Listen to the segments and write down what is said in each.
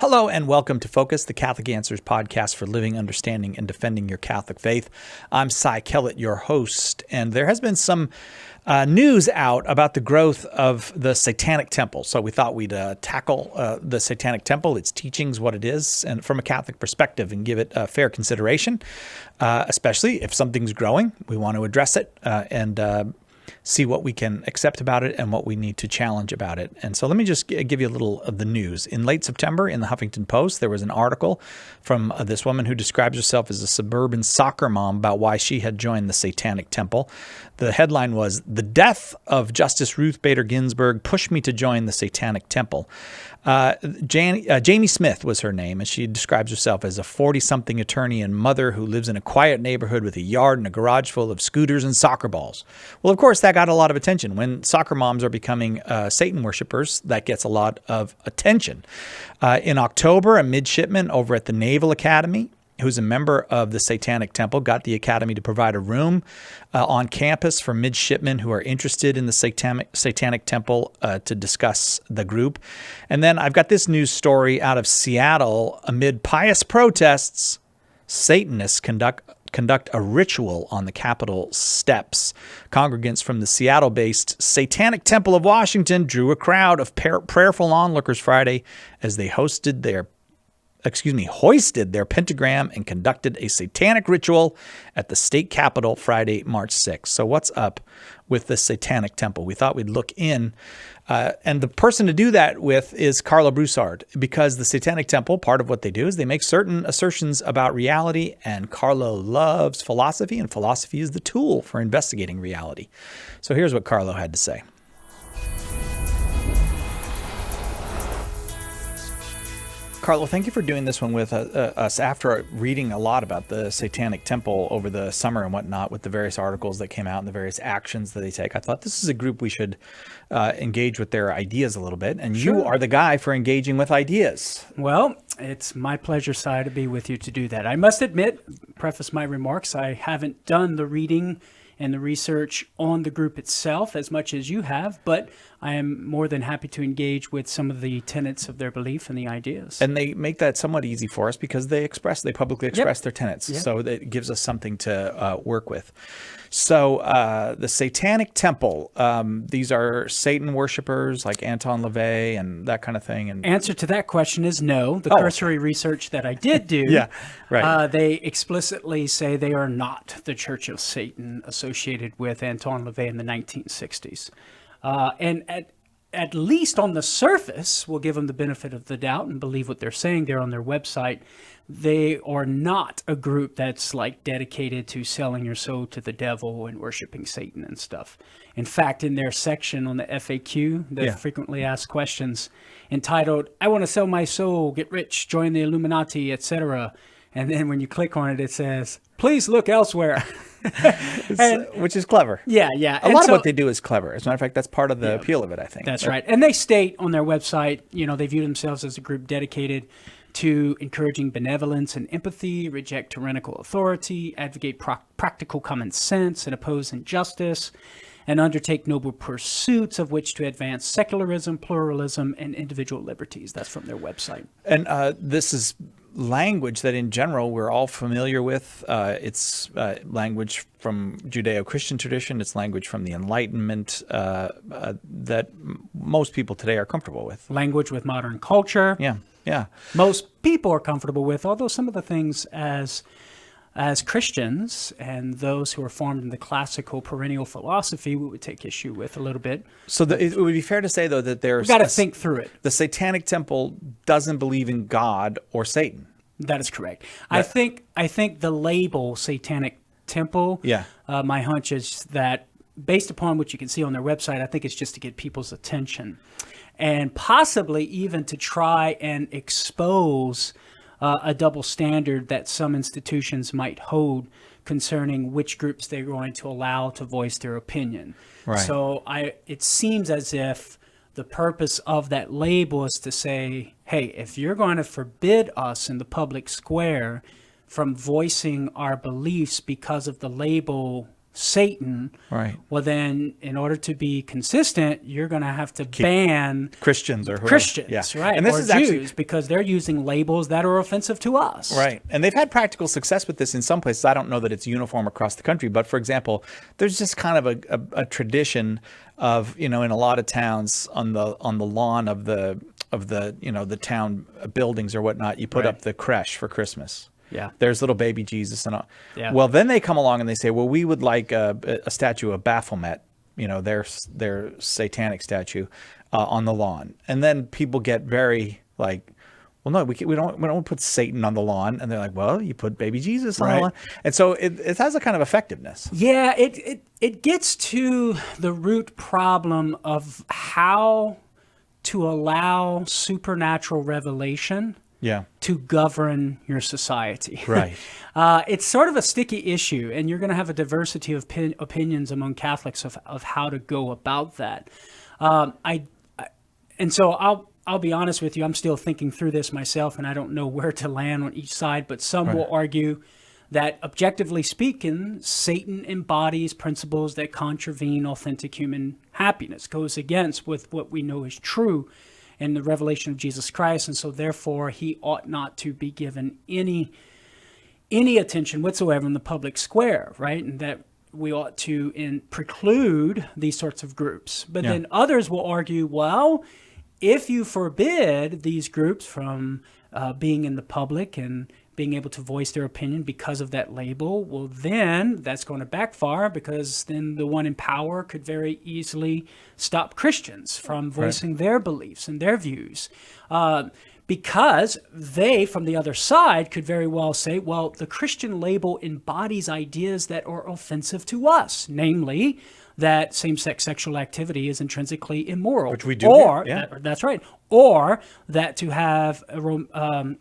Hello and welcome to Focus, the Catholic Answers podcast for living, understanding, and defending your Catholic faith. I'm Cy Kellett, your host, and there has been some news out about the growth of the Satanic Temple. So we thought we'd tackle the Satanic Temple, its teachings, what it is, and from a Catholic perspective, and give it fair consideration, especially if something's growing. We want to address it and see what we can accept about it and what we need to challenge about it. And so let me just give you a little of the news. In late September, in the Huffington Post, there was an article from this woman who describes herself as a suburban soccer mom about why she had joined the Satanic Temple. The headline was, "The Death of Justice Ruth Bader Ginsburg Pushed Me to Join the Satanic Temple." Jamie Smith was her name, and she describes herself as a 40-something attorney and mother who lives in a quiet neighborhood with a yard and a garage full of scooters and soccer balls. Well, of course, that got a lot of attention. When soccer moms are becoming Satan worshipers, that gets a lot of attention. In October, a midshipman over at the Naval Academy, who's a member of the Satanic Temple, got the academy to provide a room on campus for midshipmen who are interested in the Satanic Temple to discuss the group. And then I've got this news story out of Seattle. Amid pious protests, Satanists conduct a ritual on the Capitol steps. Congregants from the Seattle-based Satanic Temple of Washington drew a crowd of prayerful onlookers Friday as they hoisted their pentagram and conducted a satanic ritual at the state capitol Friday, March 6th. So what's up with the Satanic Temple? We thought we'd look in. And the person to do that with is Karlo Broussard, because the Satanic Temple, part of what they do is they make certain assertions about reality, and Karlo loves philosophy, and philosophy is the tool for investigating reality. So here's what Karlo had to say. Karlo, thank you for doing this one with us after reading a lot about the Satanic Temple over the summer and whatnot with the various articles that came out and the various actions that they take. I thought this is a group we should engage with their ideas a little bit, and Sure. You are the guy for engaging with ideas. Well, it's my pleasure, Cy, to be with you to do that. I must admit, preface my remarks, I haven't done the reading and the research on the group itself as much as you have, but I am more than happy to engage with some of the tenets of their belief and the ideas. And they make that somewhat easy for us because they publicly express their tenets. Yep. So it gives us something to work with. So the Satanic Temple, these are Satan worshipers like Anton LaVey and that kind of thing. And Answer to that question is no. The cursory research that I did do, Yeah, right. They explicitly say they are not the Church of Satan associated with Anton LaVey in the 1960s. And at least on the surface, we'll give them the benefit of the doubt and believe what they're saying there on their website. They are not a group that's like dedicated to selling your soul to the devil and worshiping Satan and stuff. In fact, in their section on the FAQ, the frequently asked questions, entitled, "I want to sell my soul, get rich, join the Illuminati, etc." And then when you click on it, it says, "Please look elsewhere." Which is clever. Yeah. A lot of what they do is clever. As a matter of fact, that's part of the appeal of it, I think. That's right. And they state on their website, they view themselves as a group dedicated to encouraging benevolence and empathy, reject tyrannical authority, advocate practical common sense, and oppose injustice, and undertake noble pursuits of which to advance secularism, pluralism, and individual liberties. That's from their website. And this is language that in general we're all familiar with. It's language from Judeo-Christian tradition. It's language from the Enlightenment that most people today are comfortable with. Language with modern culture. Yeah. Most people are comfortable with, although some of the things as Christians and those who are formed in the classical perennial philosophy, we would take issue with a little bit. So it would be fair to say, though, that there's... We've got to think through it. The Satanic Temple doesn't believe in God or Satan. That is correct. I think the label Satanic Temple, my hunch is that based upon what you can see on their website, I think it's just to get people's attention and possibly even to try and expose a double standard that some institutions might hold concerning which groups they're going to allow to voice their opinion. Right. So it seems as if the purpose of that label is to say, hey, if you're going to forbid us in the public square from voicing our beliefs because of the label Satan, Right. well, then in order to be consistent, you're going to have to ban Christians or whoever. Christians, Yeah. right? And this or is Jews, actually because they're using labels that are offensive to us. right. And they've had practical success with this in some places. I don't know that it's uniform across the country, but for example, there's just kind of a tradition of, in a lot of towns on the lawn of the the town buildings or whatnot, you put Right. up the creche for Christmas. Yeah. There's little baby Jesus and all. Yeah. Well, then they come along and they say, well, we would like a statue of Baphomet, their satanic statue, on the lawn. And then people get very like, well, no, we don't put Satan on the lawn. And they're like, well, you put baby Jesus on the Right. lawn. And so it has a kind of effectiveness. Yeah, it gets to the root problem of how to allow supernatural revelation Yeah. to govern your society. Right. It's sort of a sticky issue, and you're going to have a diversity of opinions among Catholics of how to go about that. And so I'll be honest with you, I'm still thinking through this myself, and I don't know where to land on each side, but some will argue that objectively speaking, Satan embodies principles that contravene authentic human happiness, goes against with what we know is true in the revelation of Jesus Christ, and so therefore he ought not to be given any attention whatsoever in the public square, right? And that we ought to preclude these sorts of groups. But then others will argue, well, if you forbid these groups from being in the public and being able to voice their opinion because of that label, well, then that's going to backfire, because then the one in power could very easily stop Christians from voicing their beliefs and their views. Because they, from the other side, could very well say, well, the Christian label embodies ideas that are offensive to us, namely that same-sex sexual activity is intrinsically immoral. Which we do Or, here, yeah. that's right. Or that to have an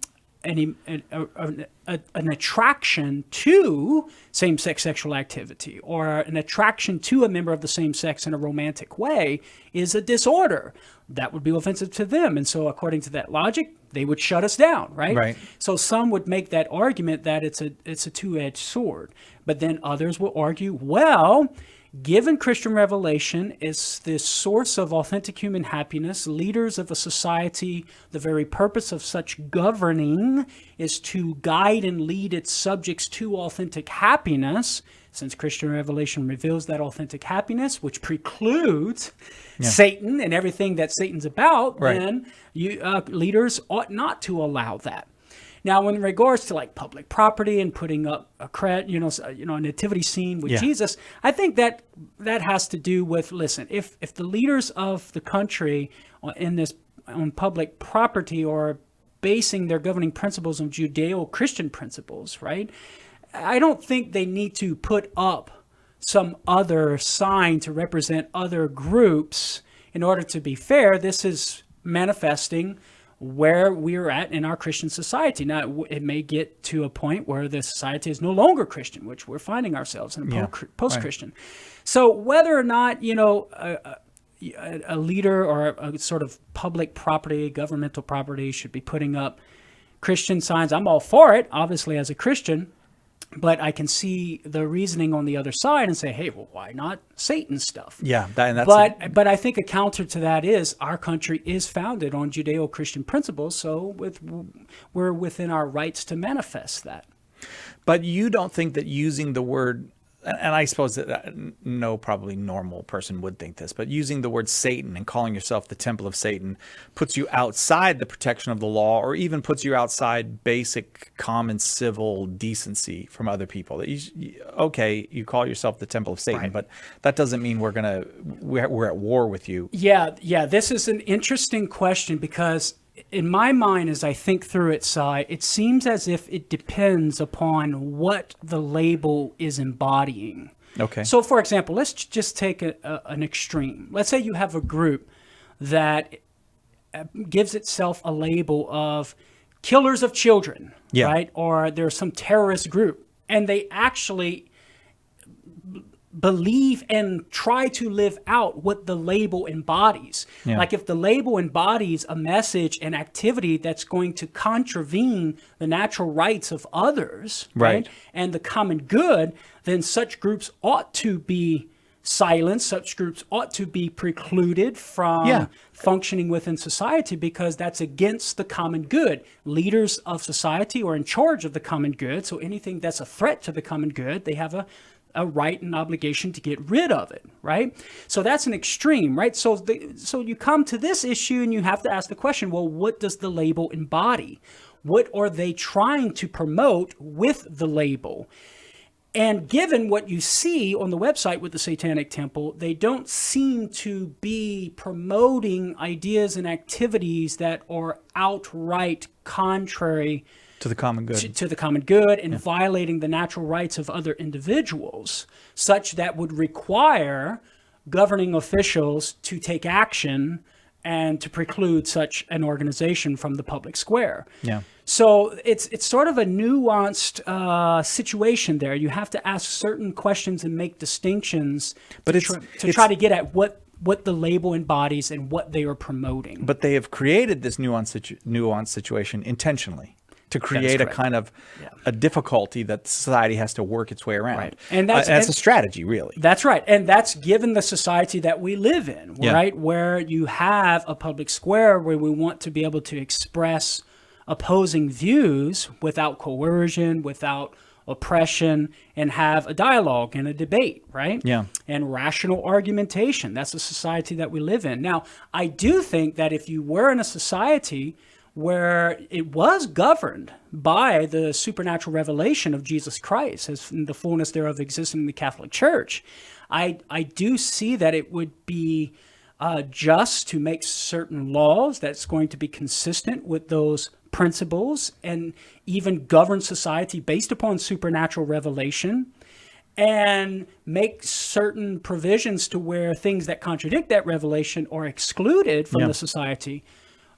attraction to same-sex sexual activity or an attraction to a member of the same sex in a romantic way is a disorder. That would be offensive to them. And so according to that logic, they would shut us down, right? Right. So some would make that argument that it's a two-edged sword. But then others will argue, well, given Christian revelation is this source of authentic human happiness, leaders of a society, the very purpose of such governing is to guide and lead its subjects to authentic happiness. Since Christian revelation reveals that authentic happiness, which precludes Satan and everything that Satan's about, Right. then leaders ought not to allow that. Now, in regards to like public property and putting up a nativity scene with Jesus, I think that has to do with, listen, if the leaders of the country on public property are basing their governing principles on Judeo-Christian principles, right? I don't think they need to put up some other sign to represent other groups in order to be fair. This is manifesting where we're at in our Christian society. Now, it may get to a point where the society is no longer Christian, which we're finding ourselves in a post-Christian. So whether or not, a leader or a sort of public property, governmental property should be putting up Christian signs, I'm all for it, obviously, as a Christian. But I can see the reasoning on the other side and say, hey, well, why not Satan stuff? Yeah. That's But I think a counter to that is our country is founded on Judeo-Christian principles, so we're within our rights to manifest that. But you don't think that using the word, and I suppose that no probably normal person would think this, but using the word Satan and calling yourself the temple of Satan puts you outside the protection of the law, or even puts you outside basic common civil decency from other people. That you call yourself the temple of Satan, Right. but that doesn't mean we're at war with you. Yeah, this is an interesting question because in my mind, as I think through it, Si, it seems as if it depends upon what the label is embodying. Okay. So, for example, let's just take an extreme. Let's say you have a group that gives itself a label of killers of children, right? Or there's some terrorist group, and they actually believe and try to live out what the label embodies. Yeah. Like if the label embodies a message and activity that's going to contravene the natural rights of others, Right. and the common good, then such groups ought to be silenced. Such groups ought to be precluded from Yeah. functioning within society because that's against the common good. Leaders of society are in charge of the common good, so anything that's a threat to the common good, they have a right and obligation to get rid of it, right? So that's an extreme, right? So you come to this issue and you have to ask the question, well, what does the label embody? What are they trying to promote with the label? And given what you see on the website with the Satanic Temple, they don't seem to be promoting ideas and activities that are outright contrary To the common good. to the common good and violating the natural rights of other individuals, such that would require governing officials to take action and to preclude such an organization from the public square. Yeah. So it's sort of a nuanced situation there. You have to ask certain questions and make distinctions But to try to get at what the label embodies and what they are promoting. But they have created this nuanced situation intentionally to create a correct. kind of a difficulty that society has to work its way around. Right. And that's that's- a strategy, really. That's right. And that's given the society that we live in, Yeah. right? Where you have a public square where we want to be able to express opposing views without coercion, without oppression, and have a dialogue and a debate, right? Yeah. And rational argumentation. That's the society that we live in. Now, I do think that if you were in a society where it was governed by the supernatural revelation of Jesus Christ, as the fullness thereof exists in the Catholic Church, I do see that it would be just to make certain laws that's going to be consistent with those principles and even govern society based upon supernatural revelation, and make certain provisions to where things that contradict that revelation are excluded from Yeah. the society.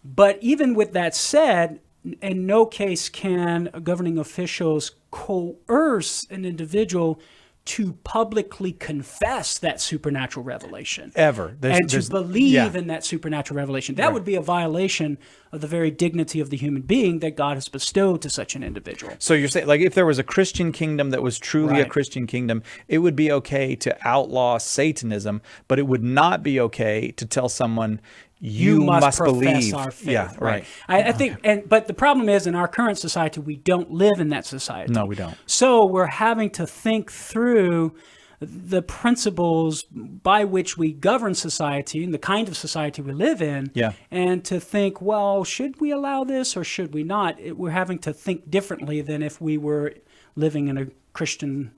But even with that said, in no case can governing officials coerce an individual to publicly confess that supernatural revelation. Ever. And to believe yeah. in that supernatural revelation. That would be a violation of the very dignity of the human being that God has bestowed to such an individual. So you're saying, like, if there was a Christian kingdom that was truly a Right. Christian kingdom, it would be okay to outlaw Satanism, but it would not be okay to tell someone you must profess believe. our faith. Yeah, right. I think, but the problem is in our current society, we don't live in that society. No, we don't. So we're having to think through the principles by which we govern society and the kind of society we live in. Yeah. And to think, well, should we allow this or should we not? We're having to think differently than if we were living in a Christian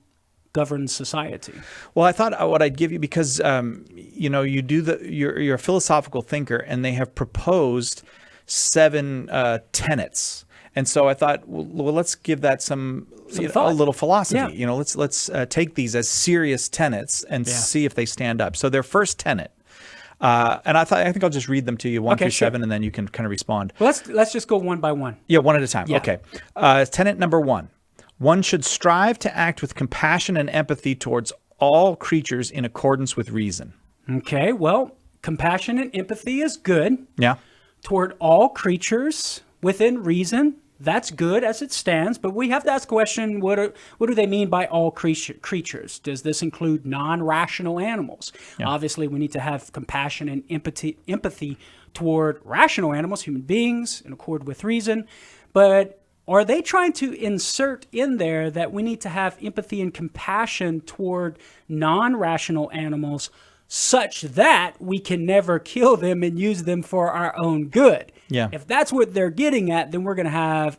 governed society. Well, I thought what I'd give you, because you do you're a philosophical thinker, and they have proposed 7 tenets, and so I thought, well, let's give that a thought. little philosophy. Yeah. Let's take these as serious tenets and see if they stand up. So their first tenet, and I think I'll just read them to you 1 through sure. 7, and then you can kind of respond. Well, let's just go one by one. Yeah, one at a time. Yeah. Okay. Tenet number 1. One should strive to act with compassion and empathy towards all creatures in accordance with reason. Okay, well, compassion and empathy is good Yeah. toward all creatures within reason. That's good as it stands, but we have to ask the question, what do they mean by all creatures? Does this include non-rational animals? Yeah. Obviously, we need to have compassion and empathy toward rational animals, human beings, in accord with reason. But are they trying to insert in there that we need to have empathy and compassion toward non-rational animals such that we can never kill them and use them for our own good? Yeah. If that's what they're getting at, then we're going to have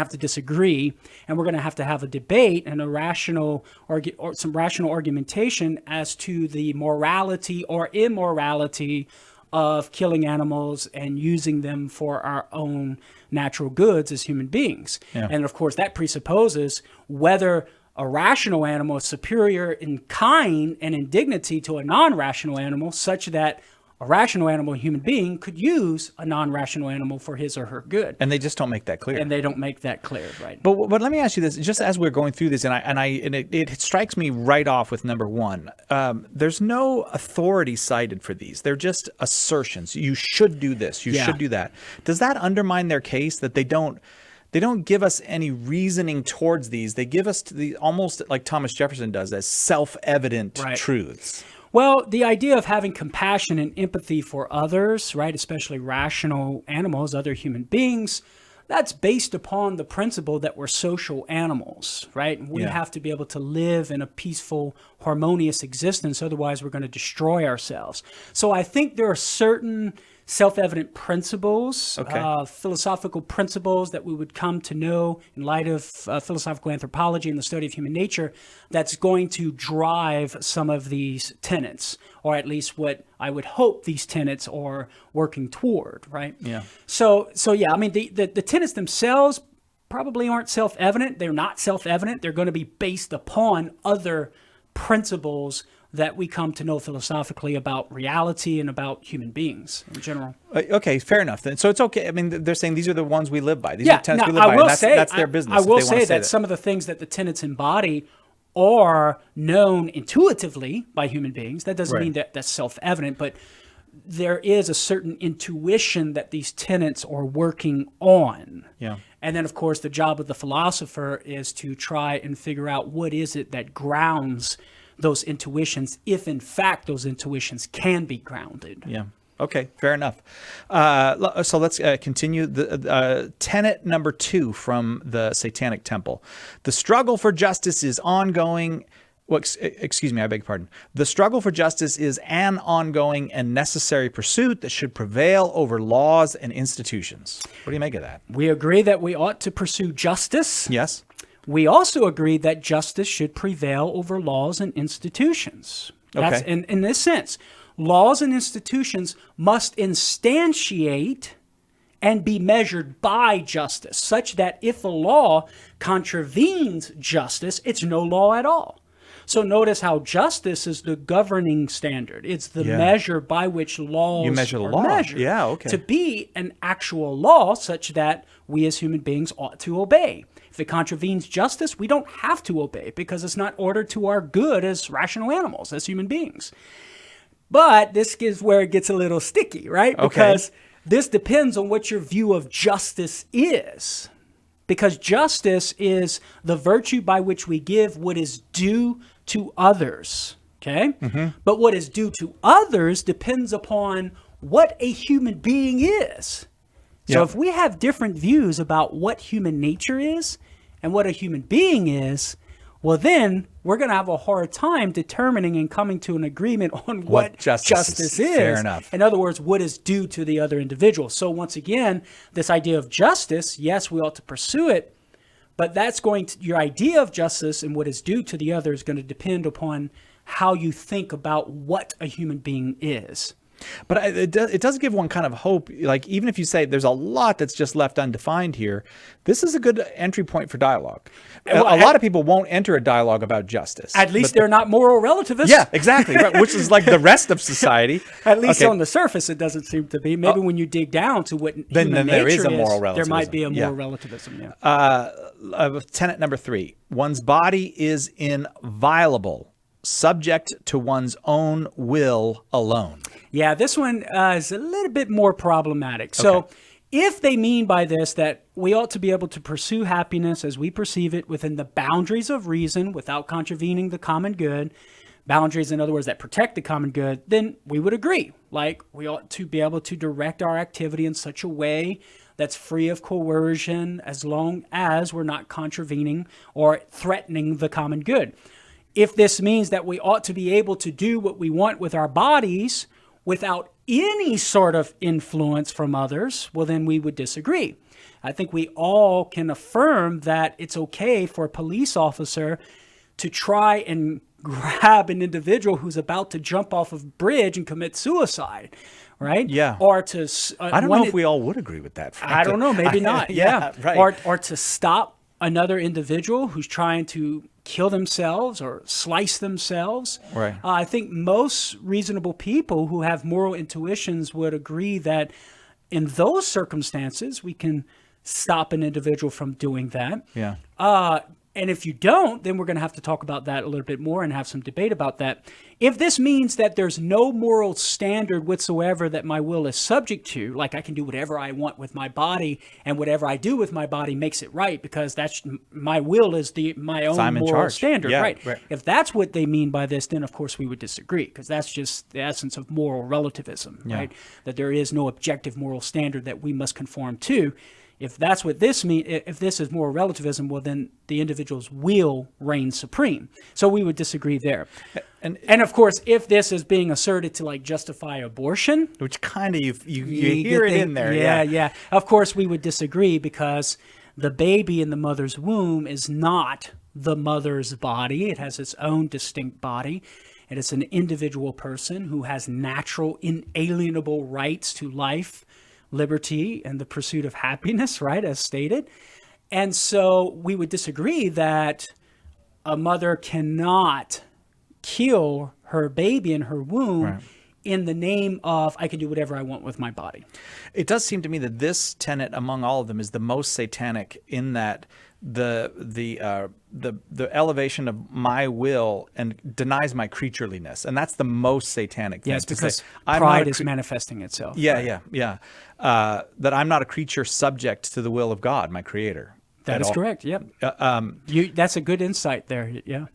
to disagree, and we're going to have a debate and or some rational argumentation as to the morality or immorality of killing animals and using them for our own natural goods as human beings. Yeah. And of course, that presupposes whether a rational animal is superior in kind and in dignity to a non-rational animal, such that a rational animal, a human being, could use a non-rational animal for his or her good. And they just don't make that clear. And they don't make that clear, right? But let me ask you this: just as we're going through this, and it strikes me right off with number one. There's no authority cited for these; they're just assertions. You should do this. You should do that. Does that undermine their case that they don't give us any reasoning towards these? They give us almost like Thomas Jefferson does, as self-evident truths. Well, the idea of having compassion and empathy for others, right, especially rational animals, other human beings, that's based upon the principle that we're social animals, right? We have to be able to live in a peaceful, harmonious existence. Otherwise, we're going to destroy ourselves. So I think there are certain self-evident principles, philosophical principles that we would come to know in light of philosophical anthropology and the study of human nature that's going to drive some of these tenets, or at least what I would hope these tenets are working toward, right? Yeah. So yeah, I mean, the tenets themselves probably aren't self-evident. They're not self-evident. They're going to be based upon other principles that we come to know philosophically about reality and about human beings in general. Okay, fair enough. Then, so it's okay. I mean, they're saying these are the ones we live by. These are the tenets we live by. Will and that's their business. I will say that some of the things that the tenets embody are known intuitively by human beings. That doesn't mean that that's self-evident, but there is a certain intuition that these tenets are working on. Yeah. And then, of course, the job of the philosopher is to try and figure out what is it that grounds those intuitions, if in fact those intuitions can be grounded. Yeah. Okay, fair enough. So let's continue. The tenet number 2 from the Satanic Temple. The struggle for justice is ongoing. Well, excuse me, I beg your pardon. The struggle for justice is an ongoing and necessary pursuit that should prevail over laws and institutions. What do you make of that? We agree that we ought to pursue justice. Yes. We also agree that justice should prevail over laws and institutions. That's, in this sense, laws and institutions must instantiate and be measured by justice, such that if a law contravenes justice, it's no law at all. So notice how justice is the governing standard. It's the measure by which laws are measured. Yeah, okay. To be an actual law such that we as human beings ought to obey. If it contravenes justice, we don't have to obey because it's not ordered to our good as rational animals, as human beings. But this is where it gets a little sticky, right? Because this depends on what your view of justice is. Because justice is the virtue by which we give what is due to others, okay? Mm-hmm. But what is due to others depends upon what a human being is. So if we have different views about what human nature is and what a human being is, well, then we're going to have a hard time determining and coming to an agreement on what justice is. Fair enough. In other words, what is due to the other individual. So once again, this idea of justice, yes, we ought to pursue it, but that's your idea of justice and what is due to the other is going to depend upon how you think about what a human being is. But it does give one kind of hope. Like, even if you say there's a lot that's just left undefined here, this is a good entry point for dialogue. A lot of people won't enter a dialogue about justice. At least they're not moral relativists. Yeah, exactly. Right, which is like the rest of society. At least on the surface, it doesn't seem to be. Maybe when you dig down to what human nature there is a moral relativism. There might be a moral relativism, Tenet number 3. One's body is inviolable, subject to one's own will alone. Yeah, this one is a little bit more problematic. So if they mean by this that we ought to be able to pursue happiness as we perceive it within the boundaries of reason without contravening the common good, boundaries, in other words, that protect the common good, then we would agree. Like, we ought to be able to direct our activity in such a way that's free of coercion as long as we're not contravening or threatening the common good. If this means that we ought to be able to do what we want with our bodies without any sort of influence from others, well, then we would disagree. I think we all can affirm that it's okay for a police officer to try and grab an individual who's about to jump off a bridge and commit suicide, right? Yeah. Or to... I don't know if we all would agree with that, frankly. I don't know, maybe not. Right. Or to stop another individual who's trying to kill themselves or slice themselves. Right. I think most reasonable people who have moral intuitions would agree that in those circumstances, we can stop an individual from doing that. Yeah. And if you don't, then we're going to have to talk about that a little bit more and have some debate about that. If this means that there's no moral standard whatsoever that my will is subject to, like I can do whatever I want with my body, and whatever I do with my body makes it right because that's my will is my own I'm in moral charge. standard, Yeah, right? right. If that's what they mean by this, then of course we would disagree because that's just the essence of moral relativism, right? That there is no objective moral standard that we must conform to. If that's what this means, if this is moral relativism, well, then the individual's will reigns supreme. So we would disagree there. And of course, if this is being asserted to like justify abortion, Which kind of you hear it in there. Yeah. Of course, we would disagree because the baby in the mother's womb is not the mother's body. It has its own distinct body. And it's an individual person who has natural, inalienable rights to life, liberty, and the pursuit of happiness, right, as stated. And so we would disagree that a mother cannot kill her baby in her womb in the name of, I can do whatever I want with my body. It does seem to me that this tenet among all of them is the most satanic in that the elevation of my will and denies my creatureliness, and that's the most satanic thing. Yes, because say, I'm pride not is manifesting itself. Yeah. That I'm not a creature subject to the will of God, my Creator. That is correct. Yep. That's a good insight there. Yeah.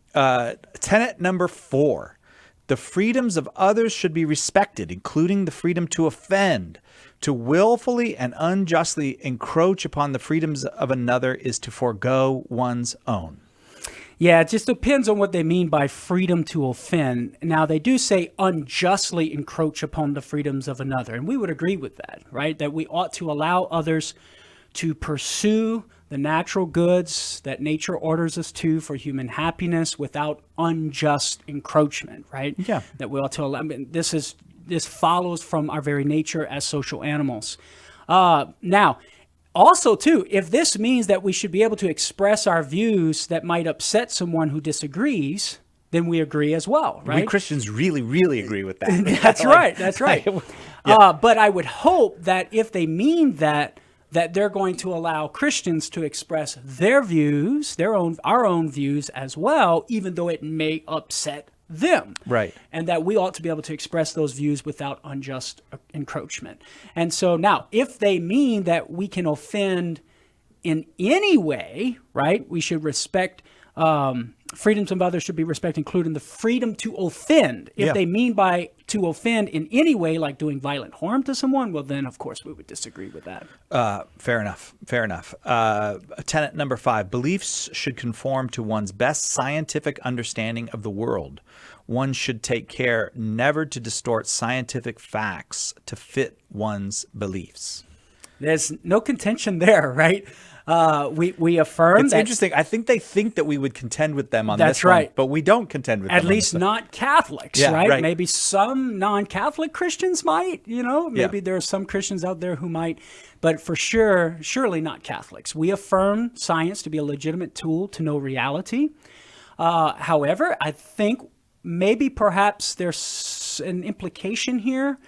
Tenet number 4. The freedoms of others should be respected, including the freedom to offend. To willfully and unjustly encroach upon the freedoms of another is to forego one's own. Yeah, it just depends on what they mean by freedom to offend. Now, they do say unjustly encroach upon the freedoms of another, and we would agree with that, right? That we ought to allow others to pursue the natural goods that nature orders us to for human happiness without unjust encroachment, right? Yeah. That we ought to allow. I mean, this follows from our very nature as social animals. Now, also, too, if this means that we should be able to express our views that might upset someone who disagrees, then we agree as well, right? We Christians really, really agree with that. That's right. That's right. Yeah. But I would hope that if they mean that they're going to allow Christians to express their views, our own views as well, even though it may upset them. Right. And that we ought to be able to express those views without unjust encroachment. And so now, if they mean that we can offend in any way, right, we should respect freedoms of others should be respected, including the freedom to offend. If they mean by to offend in any way, like doing violent harm to someone, well, then, of course, we would disagree with that. Fair enough. Tenet number 5, beliefs should conform to one's best scientific understanding of the world. One should take care never to distort scientific facts to fit one's beliefs. There's no contention there, right? We affirm. It's interesting. I think they think that we would contend with them on That's this right. one, but we don't contend with them. At least not Catholics, Yeah, right? right. Maybe some non-Catholic Christians might, maybe there are some Christians out there who might, but for sure, surely not Catholics. We affirm science to be a legitimate tool to know reality. However, I think maybe perhaps there's an implication here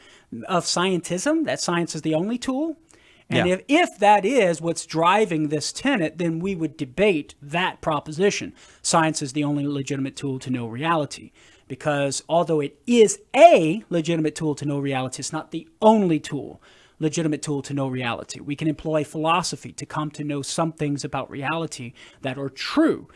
of scientism, that science is the only tool. And if that is what's driving this tenet, then we would debate that proposition. Science is the only legitimate tool to know reality. Because although it is a legitimate tool to know reality, it's not the only legitimate tool to know reality. We can employ philosophy to come to know some things about reality that are true.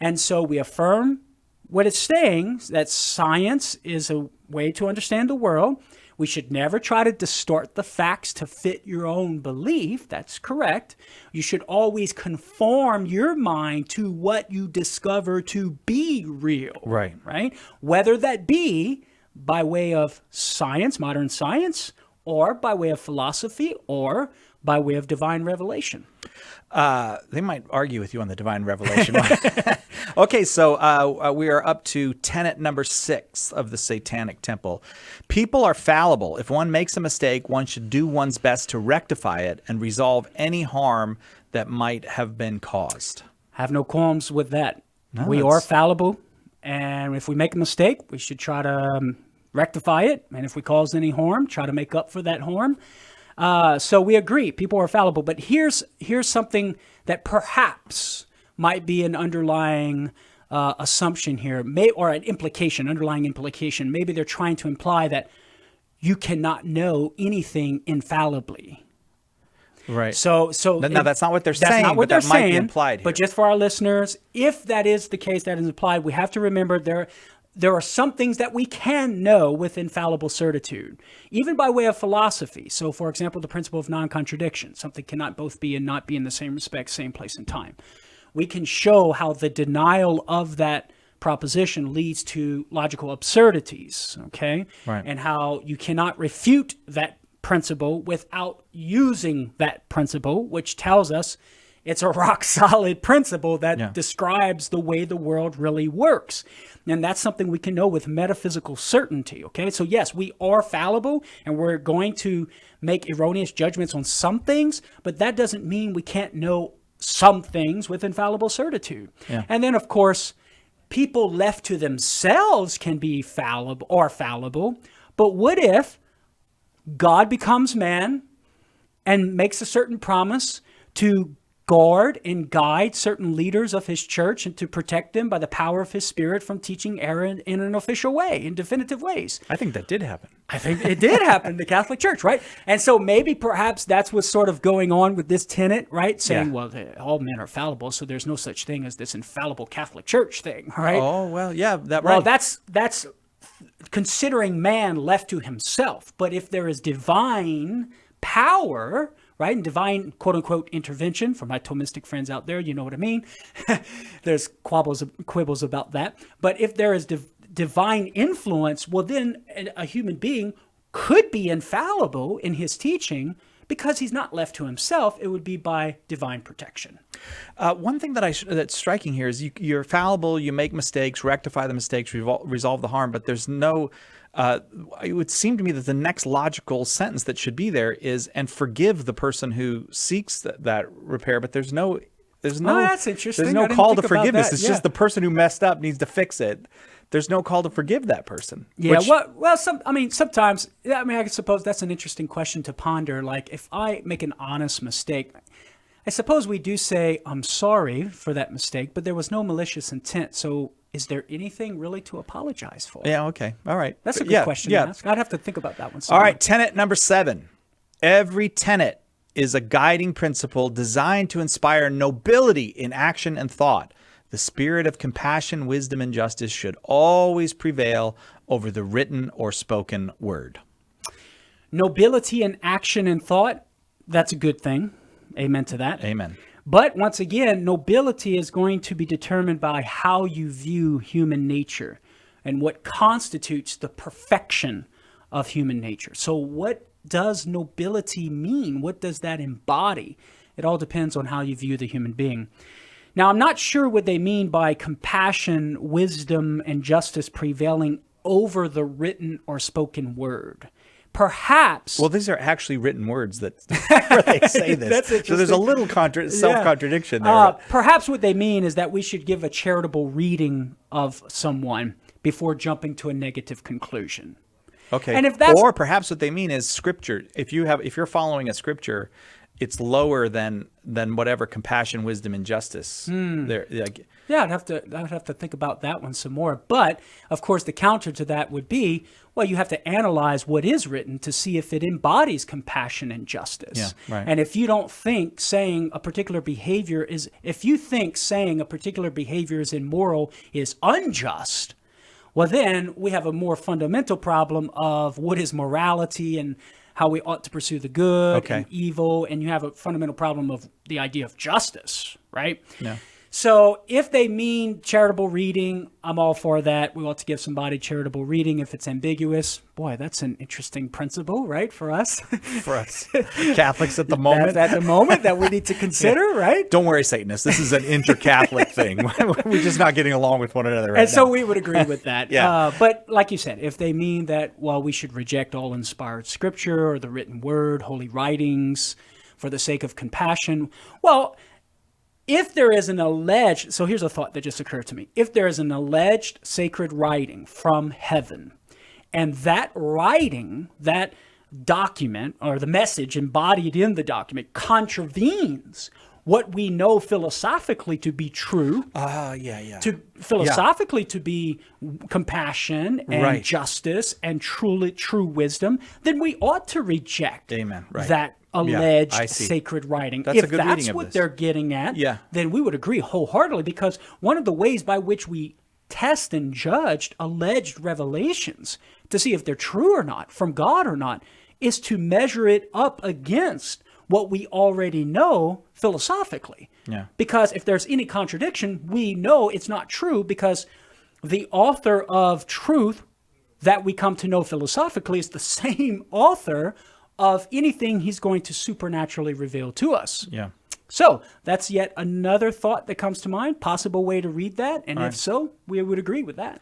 And so we affirm what it's saying, that science is a way to understand the world. We should never try to distort the facts to fit your own belief. That's correct. You should always conform your mind to what you discover to be real. Right? Whether that be by way of science, modern science, or by way of philosophy, or by way of divine revelation. They might argue with you on the divine revelation. Okay, so we are up to tenet number 6 of the Satanic Temple. People are fallible. If one makes a mistake, one should do one's best to rectify it and resolve any harm that might have been caused. Have no qualms with that No, We are fallible, and if we make a mistake, we should try to rectify it. And if we cause any harm, try to make up for that harm. So we agree, people are fallible. But here's something that perhaps might be an underlying assumption here, or an implication, underlying implication. Maybe they're trying to imply that you cannot know anything infallibly. Right. So no, that's not what they're that's saying, not what but they're that might be saying, implied here. But just for our listeners, if that is the case, that is implied, we have to remember there are some things that we can know with infallible certitude, even by way of philosophy. So, for example, the principle of non-contradiction. Something cannot both be and not be in the same respect, same place and time. We can show how the denial of that proposition leads to logical absurdities, okay? Right. And how you cannot refute that principle without using that principle, which tells us it's a rock solid principle that describes the way the world really works. And that's something we can know with metaphysical certainty. Okay. So yes, we are fallible and we're going to make erroneous judgments on some things, but that doesn't mean we can't know some things with infallible certitude. Yeah. And then of course, people left to themselves can be fallible, but what if God becomes man and makes a certain promise to guard and guide certain leaders of his church and to protect them by the power of his spirit from teaching error in an official way, in definitive ways? I think that did happen. I think it did happen in the Catholic Church, right? And so maybe perhaps that's what's sort of going on with this tenet, right? Saying, well, all men are fallible, so there's no such thing as this infallible Catholic Church thing, right? Oh, well, yeah, right. Well, that's considering man left to himself. But if there is divine power, right, and divine quote-unquote intervention, for my Thomistic friends out there, you know what I mean. There's quibbles about that. But if there is divine influence, well, then a human being could be infallible in his teaching because he's not left to himself. It would be by divine protection. One thing that's striking here is you're fallible, you make mistakes, rectify the mistakes, resolve the harm, but there's no... it would seem to me that the next logical sentence that should be there is, and forgive the person who seeks that repair, but there's no... that's interesting. There's no call to forgiveness. It's just the person who messed up needs to fix it. There's no call to forgive that person. Yeah, sometimes, I suppose that's an interesting question to ponder. Like, if I make an honest mistake, I suppose we do say, I'm sorry for that mistake, but there was no malicious intent. So is there anything really to apologize for? Yeah, okay. All right. That's a good question to ask. I'd have to think about that one. All right, tenet number 7. Every tenet is a guiding principle designed to inspire nobility in action and thought. The spirit of compassion, wisdom, and justice should always prevail over the written or spoken word. Nobility in action and thought, that's a good thing. Amen to that. Amen. But once again, nobility is going to be determined by how you view human nature and what constitutes the perfection of human nature. So what does nobility mean? What does that embody? It all depends on how you view the human being. Now, I'm not sure what they mean by compassion, wisdom, and justice prevailing over the written or spoken word. Perhaps... Well, these are actually written words where they say this. That's interesting. So there's a little self-contradiction there. Perhaps what they mean is that we should give a charitable reading of someone before jumping to a negative conclusion. Okay. And if that's... Or perhaps what they mean is scripture. If you're following a scripture, it's lower than whatever compassion, wisdom, and justice. Yeah, I'd have to think about that one some more. But of course, the counter to that would be, well, you have to analyze what is written to see if it embodies compassion and justice. Yeah, right. And if you don't think saying a particular behavior is immoral is unjust, well, then we have a more fundamental problem of what is morality and how we ought to pursue the good and evil, and you have a fundamental problem of the idea of justice, right? Yeah. So if they mean charitable reading, I'm all for that. We ought to give somebody charitable reading if it's ambiguous. Boy, that's an interesting principle, right, for us? For us Catholics at the moment. That's at the moment that we need to consider, right? Don't worry, Satanists. This is an inter-Catholic thing. We're just not getting along with one another right now. And so we would agree with that. Yeah. But like you said, if they mean that, well, we should reject all inspired scripture or the written word, holy writings, for the sake of compassion, well, if there is an alleged, so here's a thought that just occurred to me. If there is an alleged sacred writing from heaven, and that writing, that document, or the message embodied in the document contravenes what we know philosophically to be true, to philosophically to be compassion and justice and true wisdom, then we ought to reject that alleged sacred writing. If that's what they're getting at, then we would agree wholeheartedly, because one of the ways by which we test and judge alleged revelations to see if they're true or not, from God or not, is to measure it up against what we already know philosophically. Because if there's any contradiction, we know it's not true, because the author of truth that we come to know philosophically is the same author of anything he's going to supernaturally reveal to us. So that's yet another thought that comes to mind, possible way to read that. And if so, we would agree with that.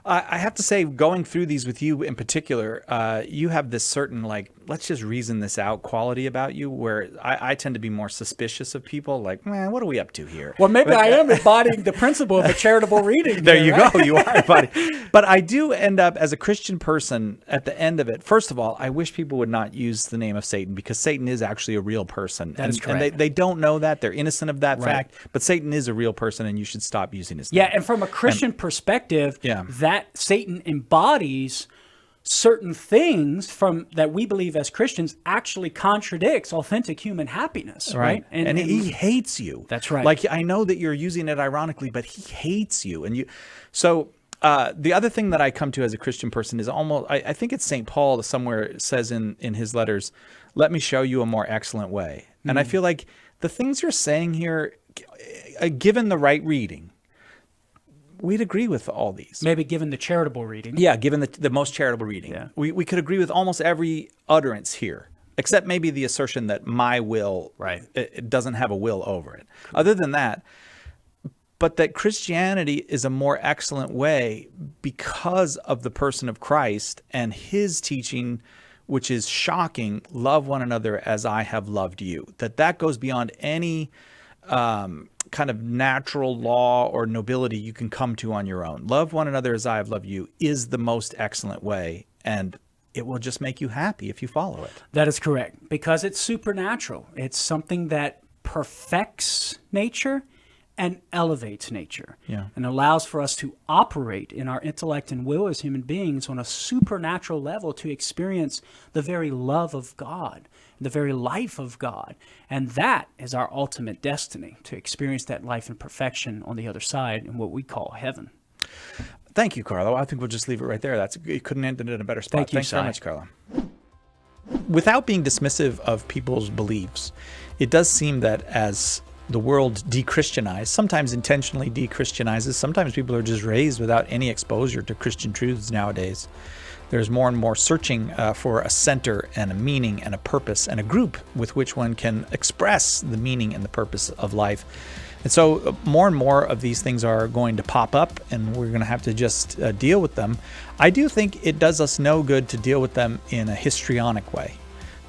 I have to say, going through these with you in particular, you have this certain, like, let's just reason this out quality about you, where I tend to be more suspicious of people, like, man, what are we up to here? Well, maybe I am embodying the principle of a charitable reading. There you go. You are embodying. But I do end up, as a Christian person, at the end of it, first of all, I wish people would not use the name of Satan, because Satan is actually a real person. That is correct. And they don't know that. They're innocent of that fact. But Satan is a real person, and you should stop using his name. Yeah, and from a Christian perspective, that Satan embodies certain things from that we believe as Christians actually contradicts authentic human happiness, right? And he hates you. That's right. Like, I know that you're using it ironically, but he hates you. And so the other thing that I come to as a Christian person is almost, I think it's St. Paul somewhere says in his letters, let me show you a more excellent way. And I feel like the things you're saying here, given the right reading, we'd agree with all these. Maybe given the charitable reading. Yeah, given the most charitable reading. Yeah. We could agree with almost every utterance here, except maybe the assertion that my will it doesn't have a will over it. Other than that, but that Christianity is a more excellent way because of the person of Christ and his teaching, which is shocking, love one another as I have loved you. That goes beyond any kind of natural law or nobility you can come to on your own. Love one another as I have loved you is the most excellent way, and it will just make you happy if you follow it. That is correct, because it's supernatural. It's something that perfects nature and elevates nature, and allows for us to operate in our intellect and will as human beings on a supernatural level to experience the very love of God, the very life of God. And that is our ultimate destiny, to experience that life in perfection on the other side in what we call heaven. Thank you, Carlo. I think we'll just leave it right there. You couldn't end it in a better spot. Thank you, Thanks very much, Carlo. Without being dismissive of people's beliefs, it does seem that as the world de-Christianizes, sometimes intentionally de-Christianizes, sometimes people are just raised without any exposure to Christian truths nowadays. There's more and more searching for a center and a meaning and a purpose and a group with which one can express the meaning and the purpose of life. And so more and more of these things are going to pop up, and we're going to have to just deal with them. I do think it does us no good to deal with them in a histrionic way.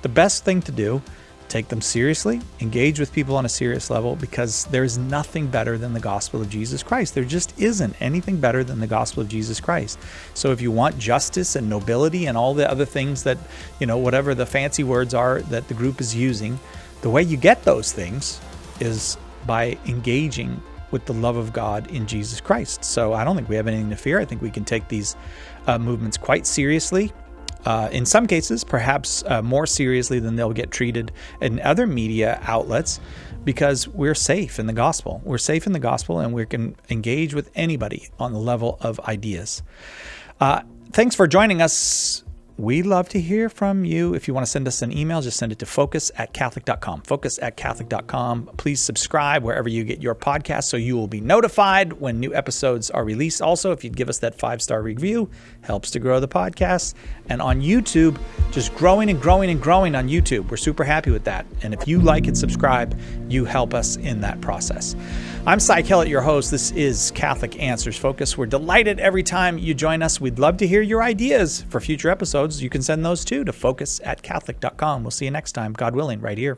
The best thing to do, take them seriously, engage with people on a serious level, because there's nothing better than the gospel of Jesus Christ. There just isn't anything better than the gospel of Jesus Christ. So if you want justice and nobility and all the other things that, whatever the fancy words are that the group is using, the way you get those things is by engaging with the love of God in Jesus Christ. So I don't think we have anything to fear. I think we can take these movements quite seriously. In some cases, perhaps more seriously than they'll get treated in other media outlets, because we're safe in the gospel. We're safe in the gospel, and we can engage with anybody on the level of ideas. Thanks for joining us. We'd love to hear from you. If you want to send us an email, just send it to focus@catholic.com. Focus@catholic.com. Please subscribe wherever you get your podcasts so you will be notified when new episodes are released. Also, if you'd give us that 5-star review, helps to grow the podcast. And on YouTube, just growing and growing and growing on YouTube. We're super happy with that. And if you like and subscribe, you help us in that process. I'm Cy Kellett, your host. This is Catholic Answers Focus. We're delighted every time you join us. We'd love to hear your ideas for future episodes. You can send those too to focus@catholic.com. We'll see you next time, God willing, right here.